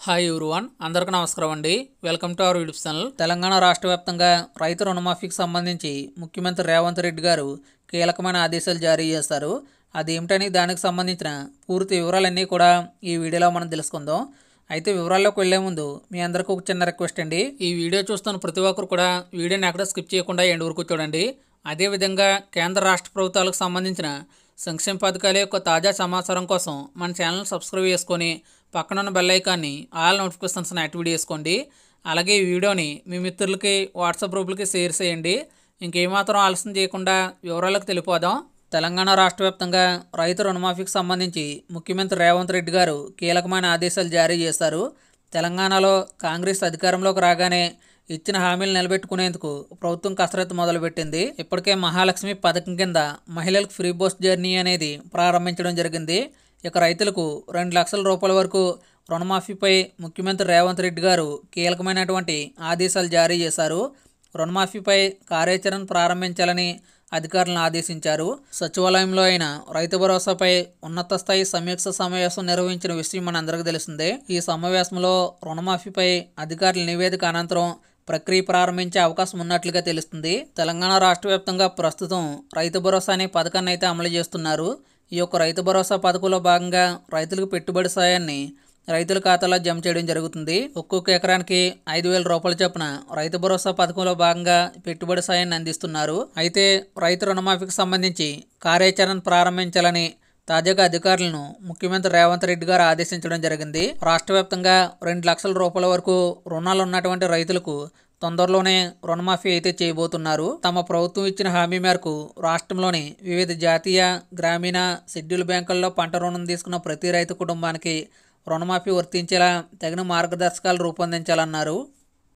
Hi everyone, అందరికీ నమస్కారం అండి. Welcome to our YouTube channel. Telangana రాష్ట్ర వ్యాప్తంగా రైతు రుణమాఫీకి సంబంధించి ముఖ్యమంత్రి రేవంత్ రెడ్డి గారు కీలకమైన ఆదేశాలు జారీ చేశారు. అదేమిటని దానికి సంబంధించిన పూర్తి వివరాలన్నీ కూడా ఈ వీడియోలో మనం తెలుసుకుందాం. అయితే వివరాల్లోకి వెళ్లే ముందు మీ అందరికీ ఒక చిన్న రిక్వెస్ట్ అండి. ఈ వీడియో చూస్తున్న ప్రతి ఒక్కరు కూడా వీడియోని ఎక్కడ స్కిప్ చేయకుండా ఎండ్ వరకు చూడండి. అదేవిధంగా కేంద్ర రాష్ట్ర ప్రభుత్వాలకు సంబంధించిన సంక్షేమ పథకాల యొక్క తాజా సమాచారం కోసం మన ఛానల్ సబ్స్క్రైబ్ చేసుకొని పక్కనున్న బెల్ ఐకాన్ని ఆల్ నోటిఫికేషన్స్ని యాక్టివేట్ చేసుకోండి. అలాగే ఈ వీడియోని మీ మిత్రులకి వాట్సాప్ గ్రూపులకి షేర్ చేయండి. ఇంకేమాత్రం ఆలస్యం చేయకుండా వివరాలకు తెలిపోదాం. తెలంగాణ రాష్ట్ర వ్యాప్తంగా రైతు రుణమాఫీకి సంబంధించి ముఖ్యమంత్రి రేవంత్ రెడ్డి గారు కీలకమైన ఆదేశాలు జారీ చేశారు. తెలంగాణలో కాంగ్రెస్ అధికారంలోకి రాగానే ఇచ్చిన హామీలు నిలబెట్టుకునేందుకు ప్రభుత్వం కసరత్తు మొదలుపెట్టింది. ఇప్పటికే మహాలక్ష్మి పథకం కింద మహిళలకు ఫ్రీ బస్ జర్నీ అనేది ప్రారంభించడం జరిగింది. ఇక రైతులకు 2 లక్షల రూపాయల వరకు రుణమాఫీపై ముఖ్యమంత్రి రేవంత్ రెడ్డి గారు కీలకమైనటువంటి ఆదేశాలు జారీ చేశారు. రుణమాఫీపై కార్యాచరణ ప్రారంభించాలని అధికారులను ఆదేశించారు. సచివాలయంలో అయిన రైతు భరోసాపై ఉన్నత స్థాయి సమీక్ష సమావేశం నిర్వహించిన విషయం మనందరికీ తెలిసిందే. ఈ సమావేశంలో రుణమాఫీపై అధికారుల నివేదిక అనంతరం ప్రక్రియ ప్రారంభించే అవకాశం ఉన్నట్లుగా తెలుస్తుంది. తెలంగాణ రాష్ట్ర వ్యాప్తంగా ప్రస్తుతం రైతు భరోసా అనే పథకాన్ని అయితే అమలు చేస్తున్నారు. ఈ యొక్క రైతు భరోసా పథకంలో భాగంగా రైతులకు పెట్టుబడి సాయాన్ని రైతుల ఖాతాలో జమ చేయడం జరుగుతుంది. ఒక్కొక్క ఎకరానికి 5,000 రూపాయల చొప్పున రైతు భరోసా పథకంలో భాగంగా పెట్టుబడి సాయాన్ని అందిస్తున్నారు. అయితే రైతు రుణమాఫీకి సంబంధించి కార్యాచరణ ప్రారంభించాలని తాజాగా అధికారులను ముఖ్యమంత్రి రేవంత్ రెడ్డి గారు ఆదేశించడం జరిగింది. రాష్ట్ర వ్యాప్తంగా 2 లక్షల రూపాయల వరకు రుణాలు ఉన్నటువంటి రైతులకు తొందరలోనే రుణమాఫీ అయితే చేయబోతున్నారు. తమ ప్రభుత్వం ఇచ్చిన హామీ మేరకు రాష్ట్రంలోని వివిధ జాతీయ, గ్రామీణ, షెడ్యూల్ బ్యాంకుల్లో పంట రుణం తీసుకున్న ప్రతి రైతు కుటుంబానికి రుణమాఫీ వర్తించేలా తగిన మార్గదర్శకాలు రూపొందించాలన్నారు.